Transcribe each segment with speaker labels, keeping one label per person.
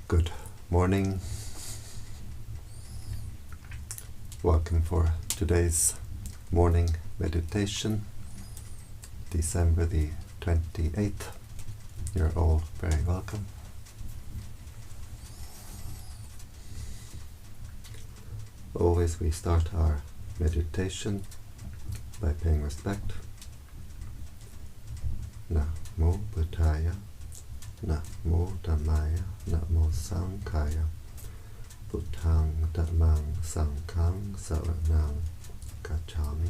Speaker 1: Good morning. Welcome for today's morning meditation, December the 28th. You're all very welcome. Always we start our meditation by paying respect. Namo Buddhaya, Namo Dhammaya, Namo Sanghaya, Buddhang Dhammang Sanghang Saranang Gacchami.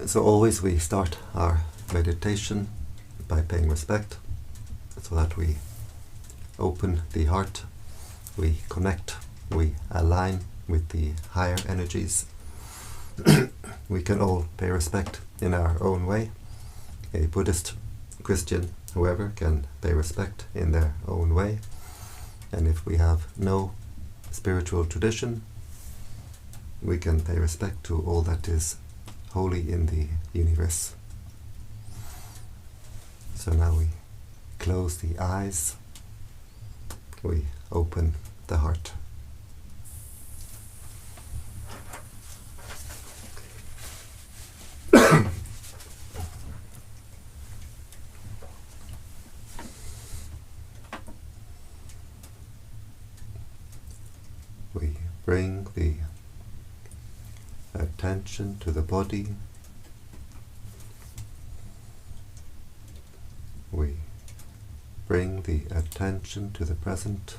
Speaker 1: So always we start our meditation by paying respect, so that we open the heart, we connect, we align with the higher energies. We can all pay respect in our own way. A Buddhist, Christian, whoever can pay respect in their own way. And if we have no spiritual tradition, we can pay respect to all that is holy in the universe. So now we close the eyes, we open the heart. We bring the attention to the body. We bring the attention to the present,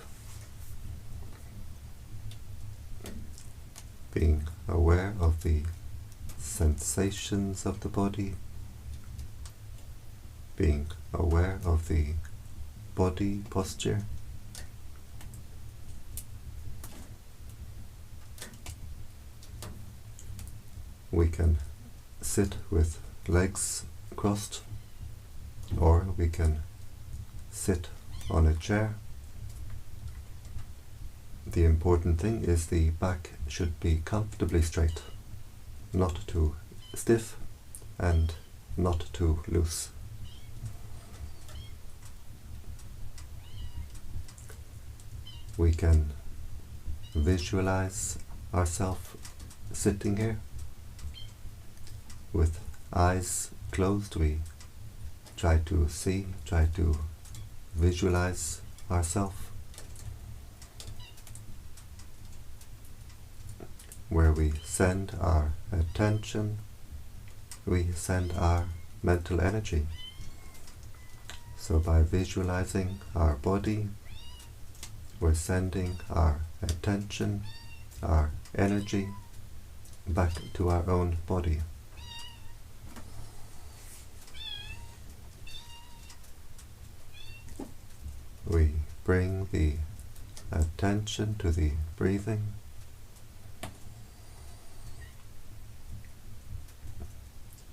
Speaker 1: being aware of the sensations of the body, being aware of the body posture. We can sit with legs crossed, or we can sit on a chair. The important thing is the back should be comfortably straight, not too stiff and not too loose. We can visualize ourselves sitting here. With eyes closed, we try to visualize ourselves, where we send our attention, we send our mental energy. So by visualizing our body, we're sending our attention, our energy back to our own body. We bring the attention to the breathing.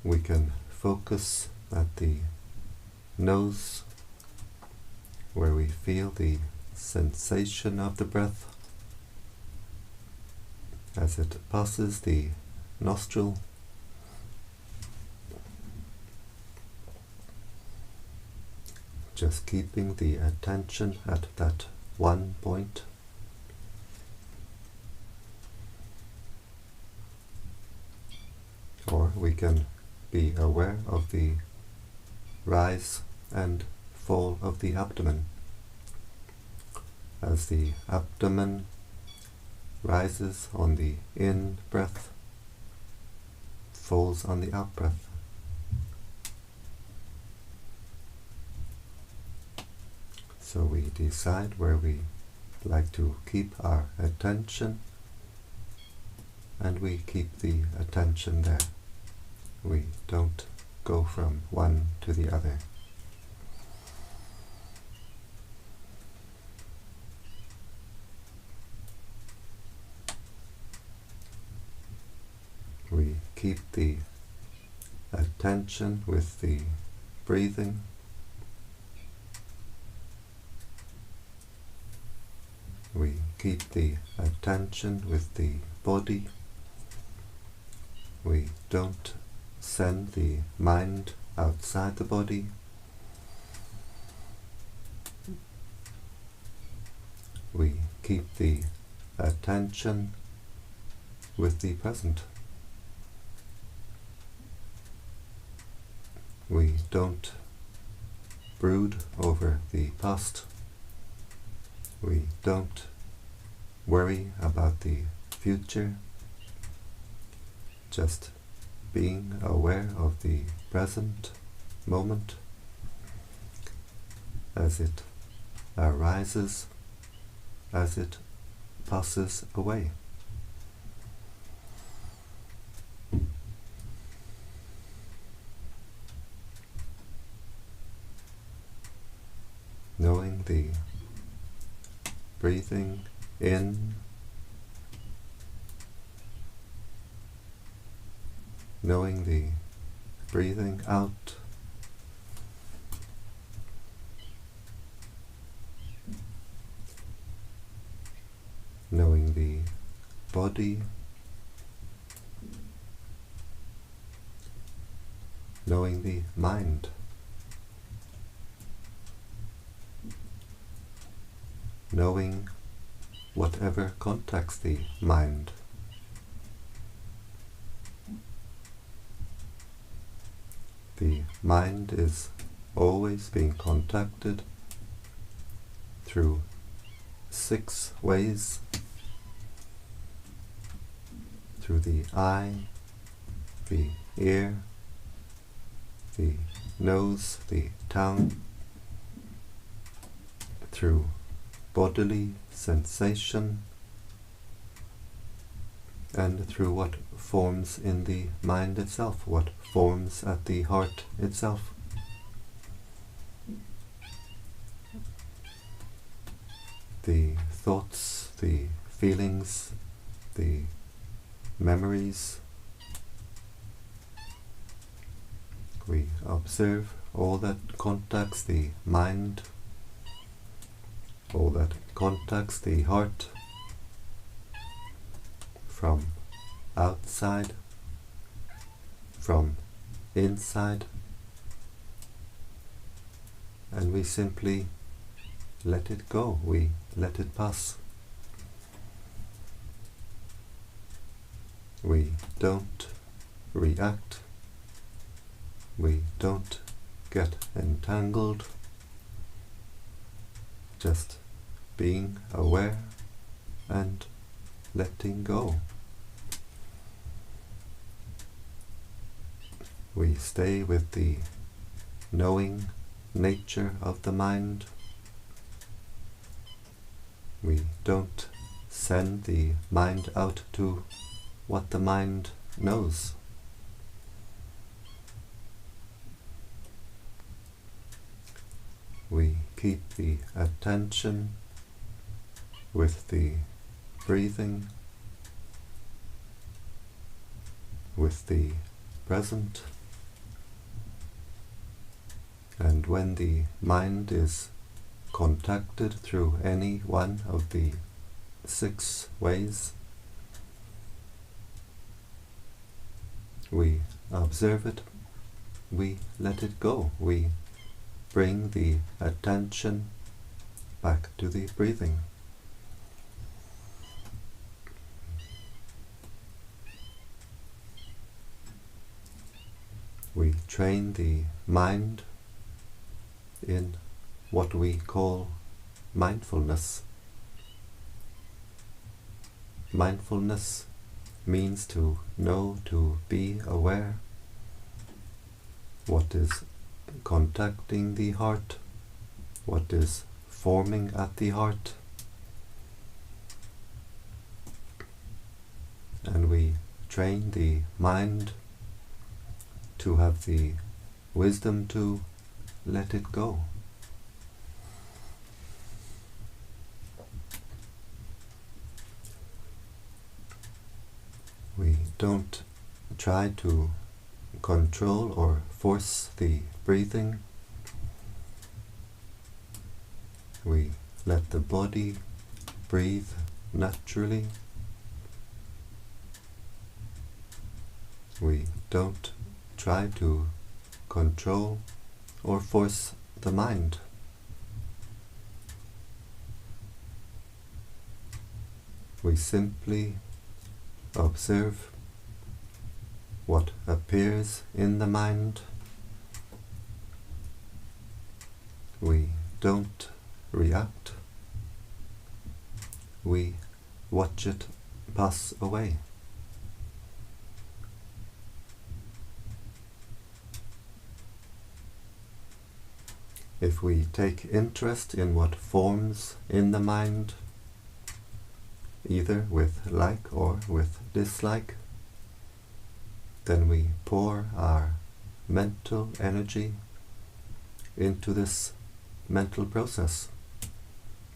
Speaker 1: We can focus at the nose, where we feel the sensation of the breath as it passes the nostril. Just keeping the attention at that one point. Or we can be aware of the rise and fall of the abdomen. As the abdomen rises on the in-breath, falls on the out-breath. So we decide where we like to keep our attention, and we keep the attention there. We don't go from one to the other. We keep the attention with the breathing. We keep the attention with the body. We don't send the mind outside the body, We keep the attention with the present. We don't brood over the past. We don't worry about the future. Just being aware of the present moment as it arises, as it passes away. Knowing the breathing in, knowing the breathing out, knowing the body, knowing the mind, knowing whatever contacts the mind. The mind is always being contacted through 6 ways: through the eye, the ear, the nose, the tongue, through bodily sensation, and through what forms in the mind itself, what forms at the heart itself. The thoughts, the feelings, the memories. We observe all that contacts the mind, all that contacts the heart, from outside, from inside, and we simply let it go, we let it pass. We don't react, we don't get entangled, just being aware and letting go. We stay with the knowing nature of the mind. We don't send the mind out to what the mind knows. We keep the attention with the breathing, with the present, and when the mind is contacted through any one of the 6 ways, we observe it, we let it go, we bring the attention back to the breathing. We train the mind in what we call mindfulness. Mindfulness means to know, to be aware what is contacting the heart, what is forming at the heart, and we train the mind to have the wisdom to let it go. We don't try to control or force the breathing. We let the body breathe naturally. We don't try to control or force the mind. we simply observe what appears in the mind. We don't react. We watch it pass away. If we take interest in what forms in the mind, either with like or with dislike, then we pour our mental energy into this mental process.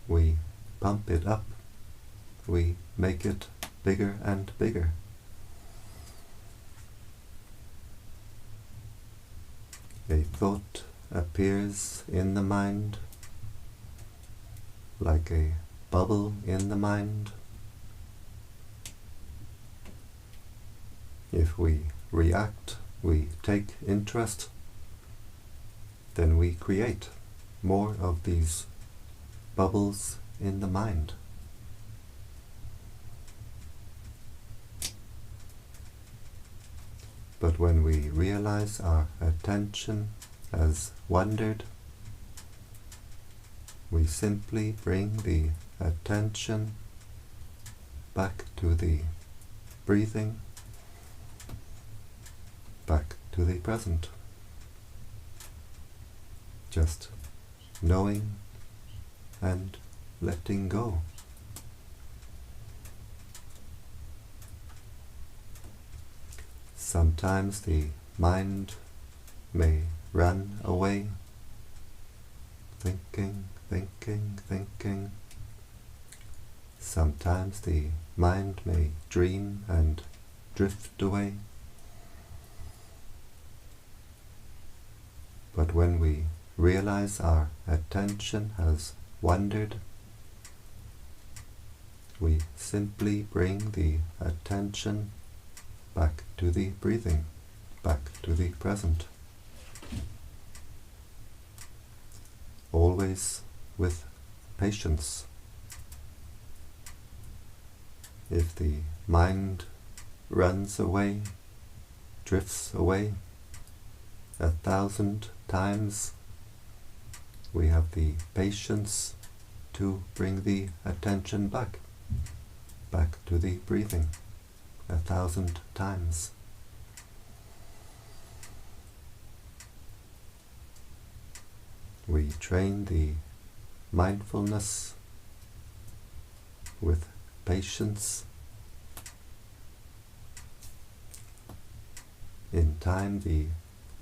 Speaker 1: We pump it up. We make it bigger and bigger. A thought appears in the mind like a bubble in the mind. If we react, we take interest, then we create more of these bubbles in the mind. But when we realize our attention has wandered, we simply bring the attention back to the breathing, back to the present. Just knowing and letting go. Sometimes the mind may run away, thinking. Sometimes the mind may dream and drift away. But when we realize our attention has wandered, we simply bring the attention back to the breathing, back to the present. Always with patience. If the mind runs away, drifts away 1,000 times, we have the patience to bring the attention back to the breathing 1,000 times. We train the mindfulness with patience. In time, the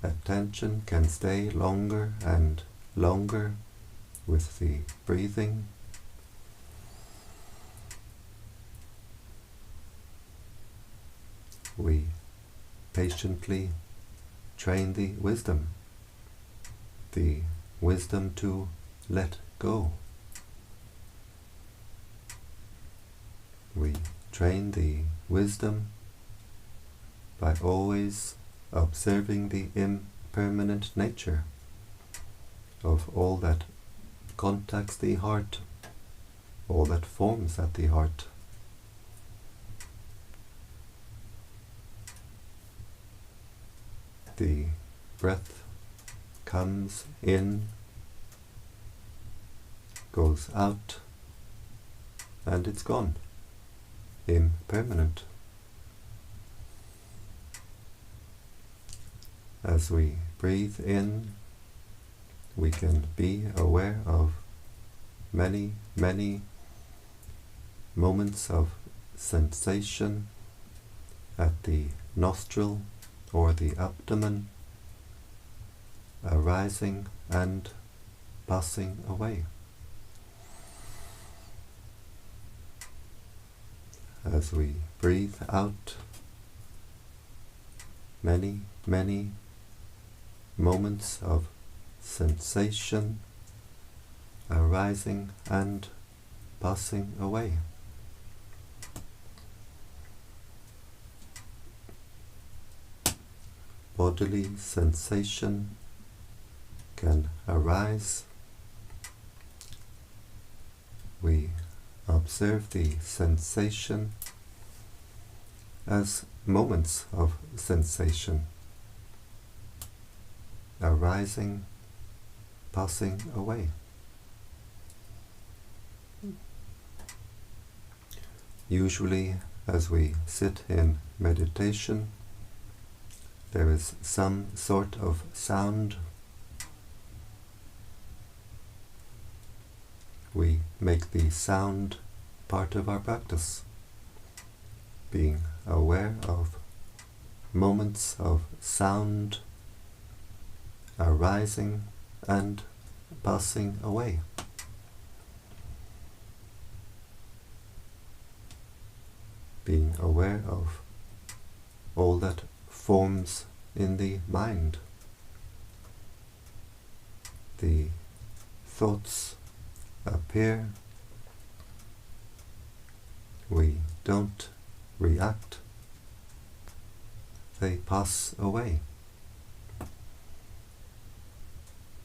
Speaker 1: attention can stay longer and longer with the breathing. We patiently train the wisdom to let go. We train the wisdom by always observing the impermanent nature of all that contacts the heart, all that forms at the heart. The breath comes in, goes out, and it's gone, impermanent. As we breathe in, we can be aware of many, many moments of sensation at the nostril or the abdomen, arising and passing away. As we breathe out, many, many moments of sensation arising and passing away. Bodily sensation can arise. We observe the sensation as moments of sensation, arising, passing away. Usually, as we sit in meditation, there is some sort of sound. We make the sound part of our practice, being aware of moments of sound arising and passing away. Being aware of all that forms in the mind, the thoughts appear, we don't react, they pass away.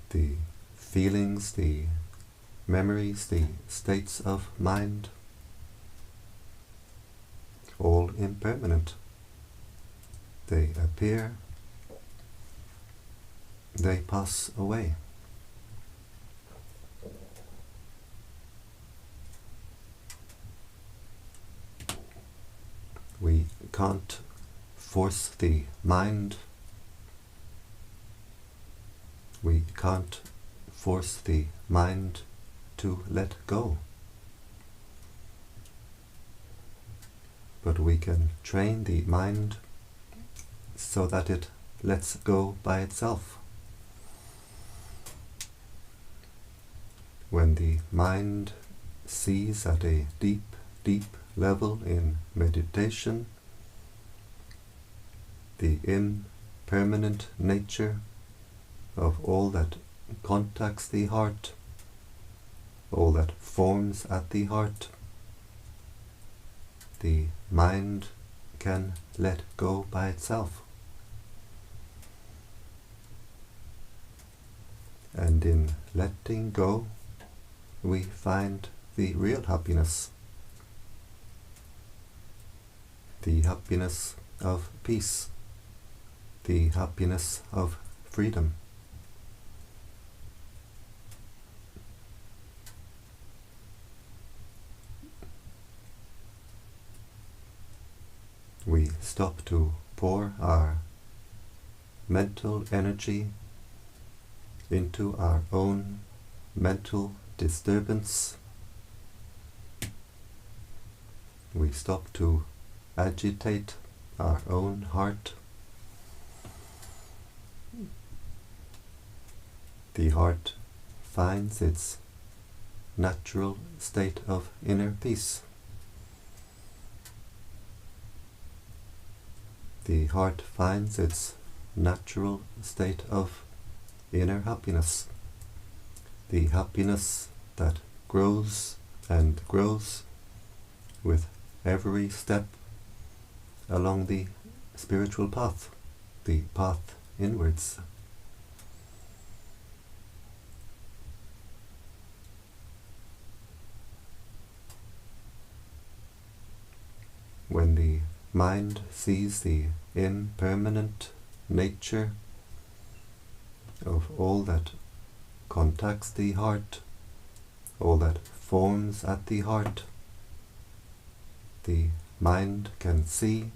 Speaker 1: The feelings, the memories, the states of mind, all impermanent. They appear, they pass away. We can't force the mind. We can't force the mind to let go. But we can train the mind so that it lets go by itself. When the mind sees at a deep, deep level in meditation the impermanent nature of all that contacts the heart, all that forms at the heart, the mind can let go by itself. And in letting go, we find the real happiness, the happiness of peace, the happiness of freedom. We stop to pour our mental energy into our own mental disturbance. We stop to agitate our own heart. The heart finds its natural state of inner peace. The heart finds its natural state of inner happiness, the happiness that grows and grows with every step along the spiritual path, the path inwards. When the mind sees the impermanent nature of all that contacts the heart, all that forms at the heart, the mind can see,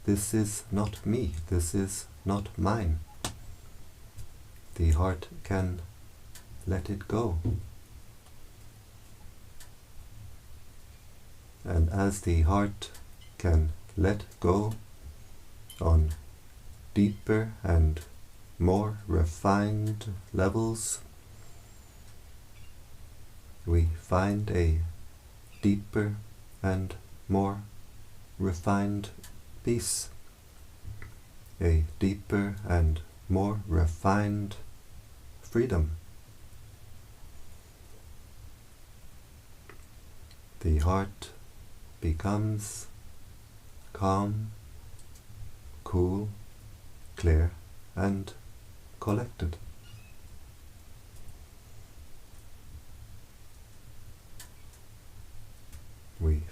Speaker 1: this is not me, this is not mine. The heart can let it go. And as the heart can let go on deeper and more refined levels, we find a deeper and more refined peace, a deeper and more refined freedom. The heart becomes calm, cool, clear, and collected.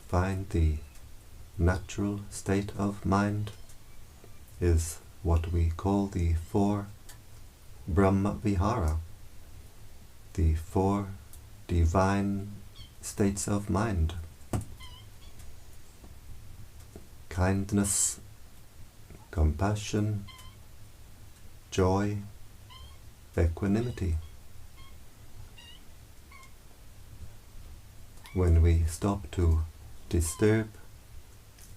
Speaker 1: find the natural state of mind is what we call the four Brahma Vihara, the four divine states of mind: kindness, compassion, joy, equanimity. When we stop to disturb,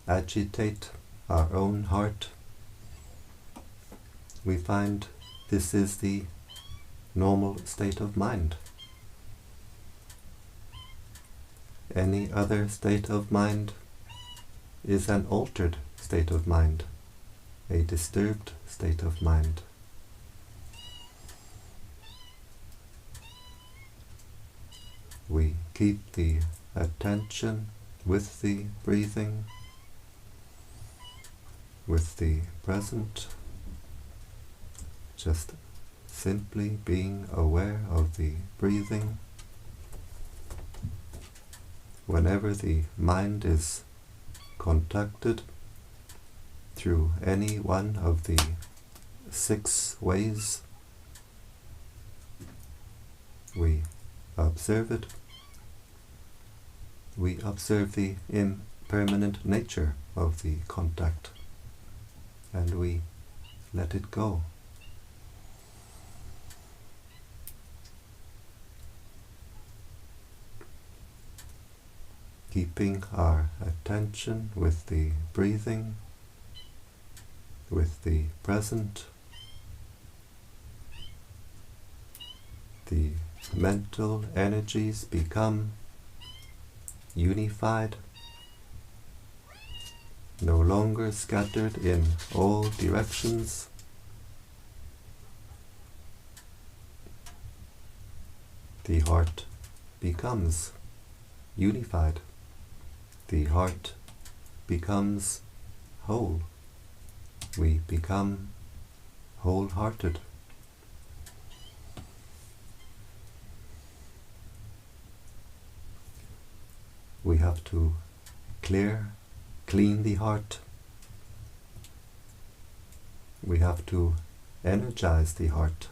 Speaker 1: agitate our own heart, we find this is the normal state of mind. Any other state of mind is an altered state of mind, a disturbed state of mind. We keep the attention with the breathing, with the present, just simply being aware of the breathing. Whenever the mind is contacted through any one of the 6 ways, we observe it. We observe the impermanent nature of the contact, and we let it go. Keeping our attention with the breathing, with the present, the mental energies become unified, no longer scattered in all directions. The heart becomes unified. The heart becomes whole. We become wholehearted. We have to clean the heart. We have to energize the heart.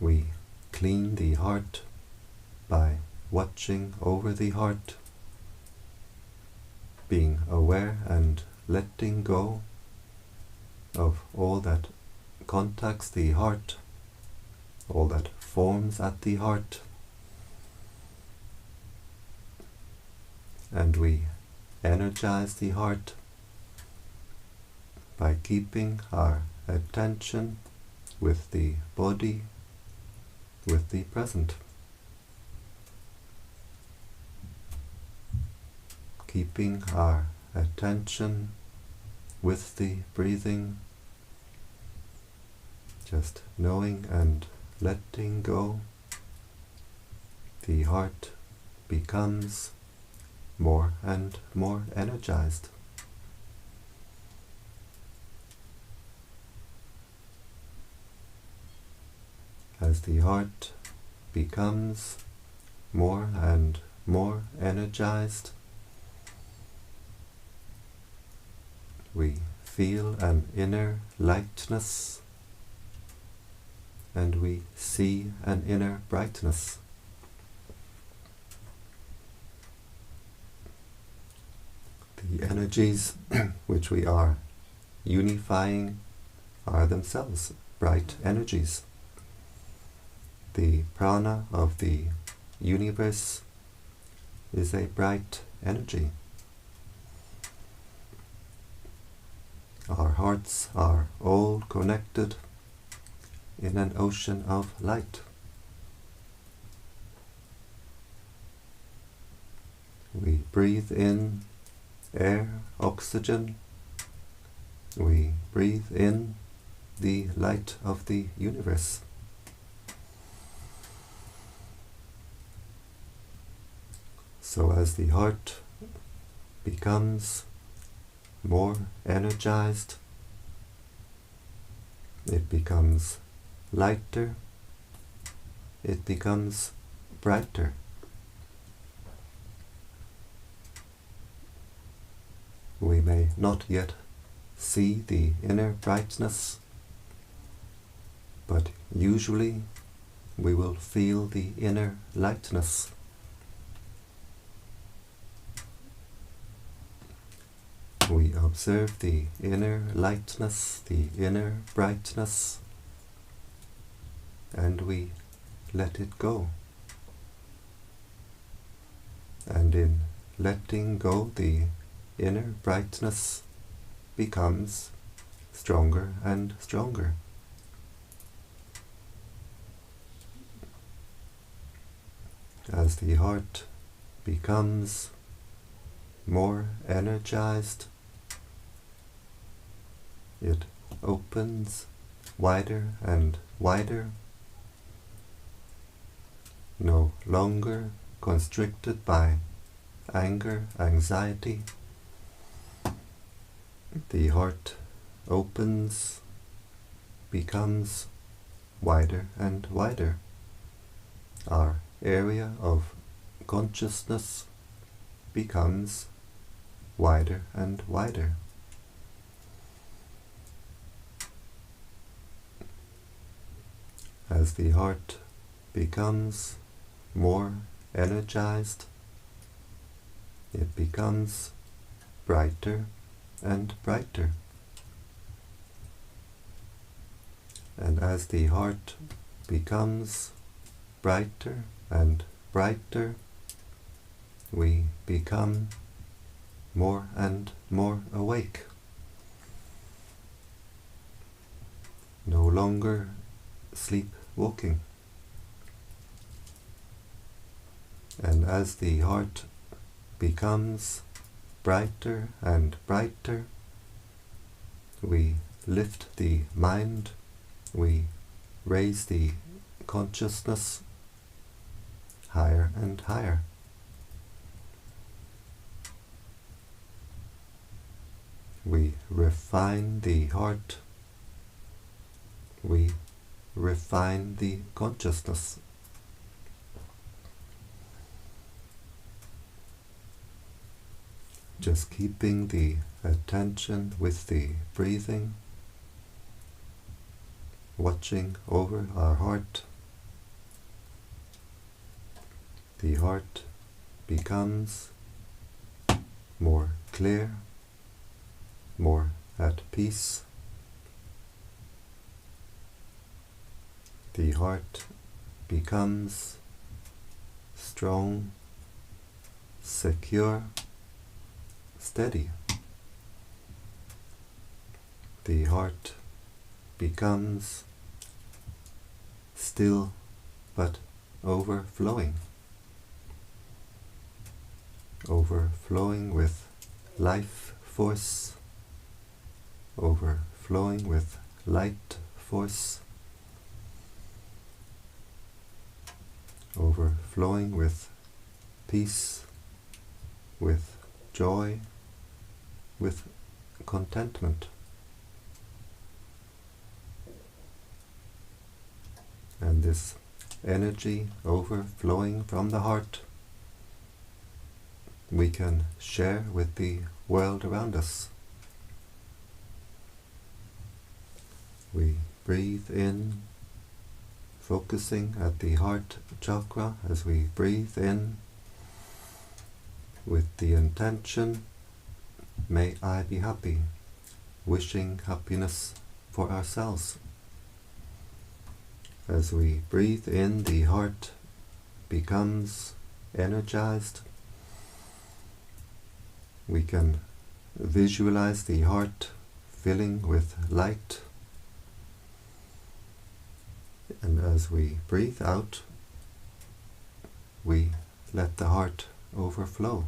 Speaker 1: We clean the heart by watching over the heart, being aware and letting go of all that contacts the heart, all that forms at the heart. And we energize the heart by keeping our attention with the body, with the present. Keeping our attention with the breathing, just knowing and letting go, the heart becomes more and more energized. As the heart becomes more and more energized, we feel an inner lightness, and we see an inner brightness. The energies which we are unifying are themselves bright energies. The prana of the universe is a bright energy. Our hearts are all connected in an ocean of light. We breathe in air, oxygen. We breathe in the light of the universe. So as the heart becomes more energized, it becomes lighter, it becomes brighter. We may not yet see the inner brightness, but usually we will feel the inner lightness. We observe the inner lightness, the inner brightness, and we let it go. And in letting go, the inner brightness becomes stronger and stronger. As the heart becomes more energized, it opens wider and wider, no longer constricted by anger, anxiety. The heart opens, becomes wider and wider. Our area of consciousness becomes wider and wider. As the heart becomes more energized, it becomes brighter and brighter. And as the heart becomes brighter and brighter, we become more and more awake. No longer sleepwalking. And as the heart becomes brighter and brighter, we lift the mind, we raise the consciousness higher and higher. We refine the heart, we refine the consciousness. Just keeping the attention with the breathing, watching over our heart. The heart becomes more clear, more at peace. The heart becomes strong, secure, steady. The heart becomes still but overflowing. Overflowing with life force, overflowing with light force, overflowing with peace, with joy, with contentment. And this energy overflowing from the heart we can share with the world around us. We breathe in, focusing at the heart chakra as we breathe in with the intention, may I be happy, wishing happiness for ourselves. As we breathe in, the heart becomes energized. We can visualize the heart filling with light. And as we breathe out, we let the heart overflow.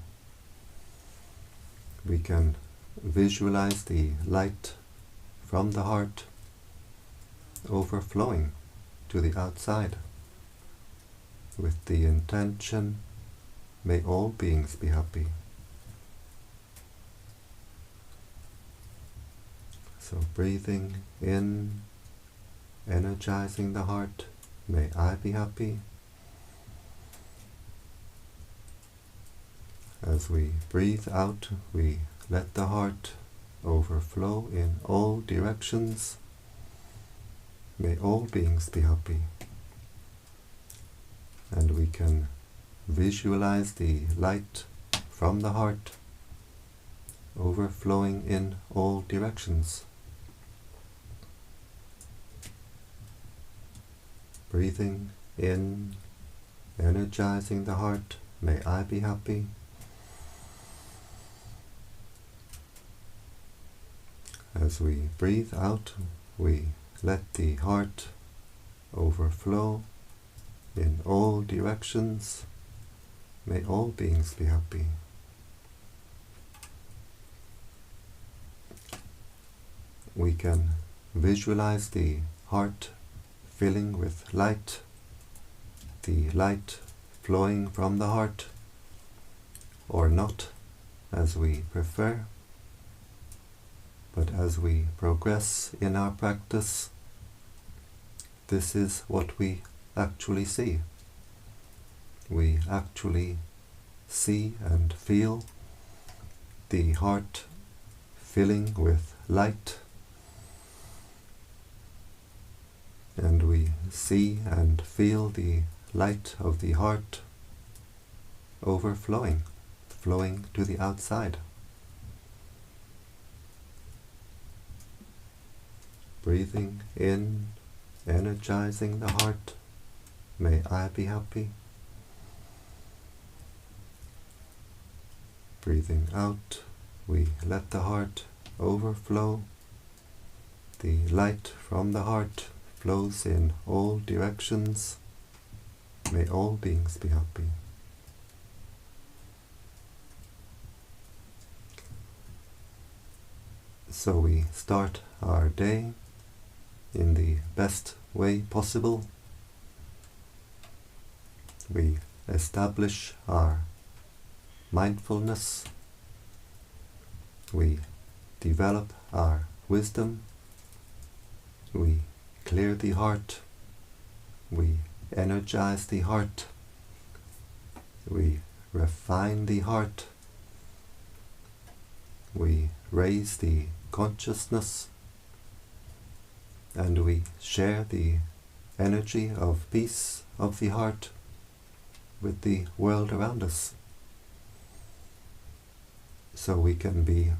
Speaker 1: We can visualize the light from the heart overflowing to the outside with the intention, may all beings be happy. So breathing in, energizing the heart, may I be happy. As we breathe out, we let the heart overflow in all directions. May all beings be happy. And we can visualize the light from the heart overflowing in all directions. Breathing in, energizing the heart. May I be happy. As we breathe out, we let the heart overflow in all directions. May all beings be happy. We can visualize the heart filling with light, the light flowing from the heart, or not, as we prefer. But as we progress in our practice, this is what we actually see. We actually see and feel the heart filling with light, and we see and feel the light of the heart overflowing, flowing to the outside. Breathing in, energizing the heart. May I be happy. Breathing out, we let the heart overflow. The light from the heart flows in all directions. May all beings be happy. So we start our day in the best way possible. We establish our mindfulness. We develop our wisdom. We clear the heart. We energize the heart. We refine the heart. We raise the consciousness. And we share the energy of peace of the heart with the world around us. So we can be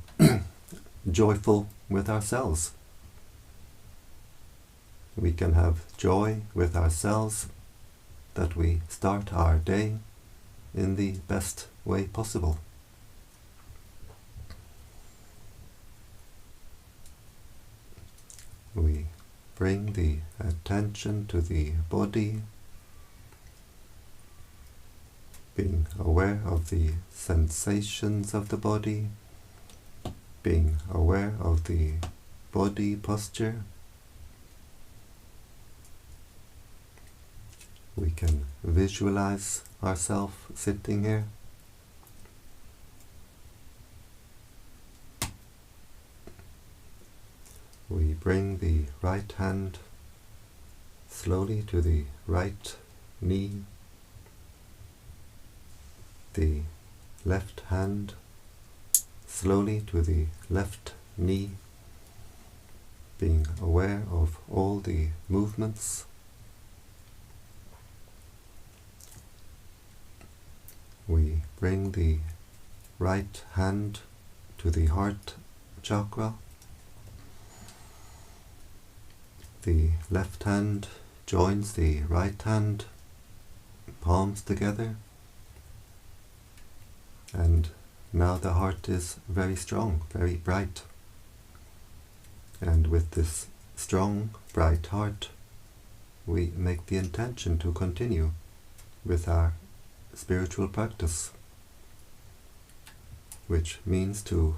Speaker 1: joyful with ourselves. We can have joy with ourselves that we start our day in the best way possible. We bring the attention to the body, being aware of the sensations of the body, being aware of the body posture. We can visualize ourselves sitting here. We bring the right hand slowly to the right knee, the left hand slowly to the left knee, being aware of all the movements. We bring the right hand to the heart chakra. The left hand joins the right hand, palms together, and now the heart is very strong, very bright. And with this strong, bright heart, we make the intention to continue with our spiritual practice, which means to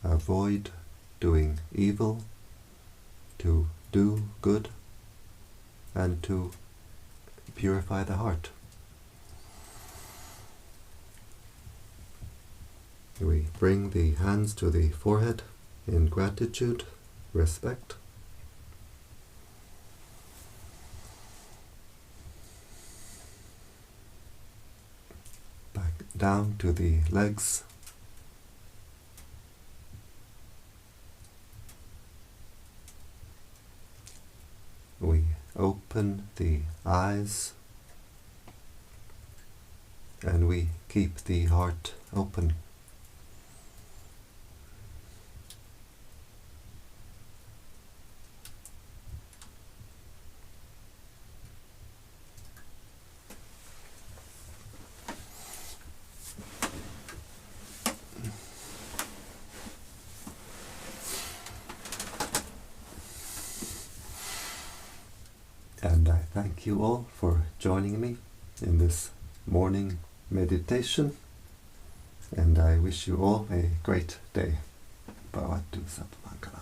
Speaker 1: avoid doing evil, to do good, and to purify the heart. We bring the hands to the forehead in gratitude, respect. Back down to the legs. We open the eyes and we keep the heart open. And I thank you all for joining me in this morning meditation, and I wish you all a great day. Bhavatu Sattva Mangala.